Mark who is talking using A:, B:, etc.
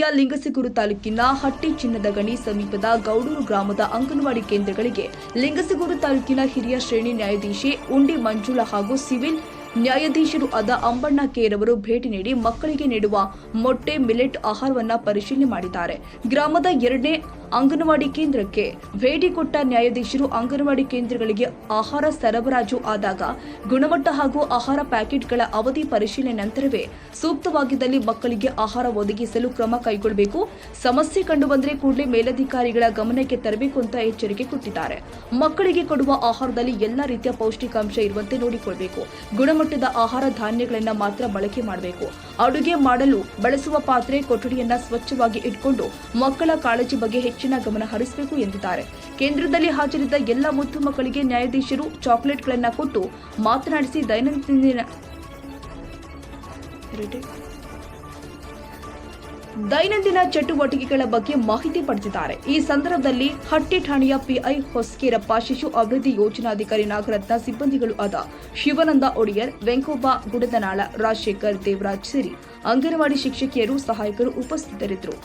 A: ಜಿಲ್ಲೆಯ ಲಿಂಗಸಗೂರು ತಾಲೂಕಿನ ಹಟ್ಟಿ ಚಿನ್ನದ ಗಣಿ ಸಮೀಪದ ಗೌಡೂರು ಗ್ರಾಮದ ಅಂಗನವಾಡಿ ಕೇಂದ್ರಗಳಿಗೆ ಲಿಂಗಸಗೂರು ತಾಲೂಕಿನ ಹಿರಿಯ ಶ್ರೇಣಿ ನ್ಯಾಯಾಧೀಶೆ ಉಂಡಿ ಮಂಜುಳಾ ಹಾಗೂ ಸಿವಿಲ್ ನ್ಯಾಯಾಧೀಶರು ಆದ ಅಂಬಣ್ಣ ಕೇರವರು ಭೇಟಿ ನೀಡಿ ಮಕ್ಕಳಿಗೆ ನೀಡುವ ಮೊಟ್ಟೆ ಮಿಲೆಟ್ ಆಹಾರವನ್ನು ಪರಿಶೀಲನೆ ಮಾಡಿದ್ದಾರೆ. ಗ್ರಾಮದ 2ನೇ ಅಂಗನವಾಡಿ ಕೇಂದ್ರಕ್ಕೆ ಭೇಟಿ ಕೊಟ್ಟ ನ್ಯಾಯಾಧೀಶರು ಅಂಗನವಾಡಿ ಕೇಂದ್ರಗಳಿಗೆ ಆಹಾರ ಸರಬರಾಜು ಆದಾಗ ಗುಣಮಟ್ಟ ಹಾಗೂ ಆಹಾರ ಪ್ಯಾಕೆಟ್ಗಳ ಅವಧಿ ಪರಿಶೀಲನೆ ನಂತರವೇ ಸೂಕ್ತವಾಗಿದ್ದಲ್ಲಿ ಮಕ್ಕಳಿಗೆ ಆಹಾರ ಒದಗಿಸಲು ಕ್ರಮ ಕೈಗೊಳ್ಳಬೇಕು. ಸಮಸ್ಯೆ ಕಂಡುಬಂದರೆ ಕೂಡಲೇ ಮೇಲಧಿಕಾರಿಗಳ ಗಮನಕ್ಕೆ ತರಬೇಕು ಅಂತ ಎಚ್ಚರಿಕೆ ಕೊಟ್ಟಿದ್ದಾರೆ. ಮಕ್ಕಳಿಗೆ ಕೊಡುವ ಆಹಾರದಲ್ಲಿ ಎಲ್ಲಾ ರೀತಿಯ ಪೌಷ್ಟಿಕಾಂಶ ಇರುವಂತೆ ನೋಡಿಕೊಳ್ಳಬೇಕು. ಗುಣಮಟ್ಟದ ಆಹಾರ ಧಾನ್ಯಗಳನ್ನು ಮಾತ್ರ ಬಳಕೆ ಮಾಡಬೇಕು. ಅಡುಗೆ ಮಾಡಲು ಬಳಸುವ ಪಾತ್ರೆ ಕೊಠಡಿಯನ್ನ ಸ್ವಚ್ಛವಾಗಿ ಇಟ್ಕೊಂಡು ಮಕ್ಕಳ ಕಾಳಜಿ ಬಗ್ಗೆ ಹೆಚ್ಚಿನ ಗಮನ ಹರಿಸಬೇಕು ಎಂದಿದ್ದಾರೆ. ಕೇಂದ್ರದಲ್ಲಿ ಹಾಜರಿದ್ದ ಎಲ್ಲ ಮುದ್ದು ಮಕ್ಕಳಿಗೆ ನ್ಯಾಯಾಧೀಶರು ಚಾಕೊಲೇಟ್ಗಳನ್ನು ಕೊಟ್ಟು ಮಾತನಾಡಿಸಿ ದೈನಂದಿನ ಚಟುವಟಿಕೆಗಳ ಬಗ್ಗೆ ಮಾಹಿತಿ ಪಡೆದಿದ್ದಾರೆ. ಈ ಸಂದರ್ಭದಲ್ಲಿ ಹಟ್ಟಿ ಠಾಣೆಯ ಪಿಐ ಹೊಸಕೇರಪ್ಪ, ಶಿಶು ಅಭಿವೃದ್ಧಿ ಯೋಜನಾಧಿಕಾರಿ ನಾಗರತ್ನ, ಸಿಬ್ಬಂದಿಗಳು ಆದ ಶಿವಾನಂದ ಒಡೆಯರ್, ವೆಂಕೋಬ ಗುಡದನಾಳ, ರಾಜಶೇಖರ್, ದೇವರಾಜ್ ಸೇರಿ ಅಂಗನವಾಡಿ ಶಿಕ್ಷಕಿಯರು, ಸಹಾಯಕರು ಉಪಸ್ಥಿತರಿದ್ದರು.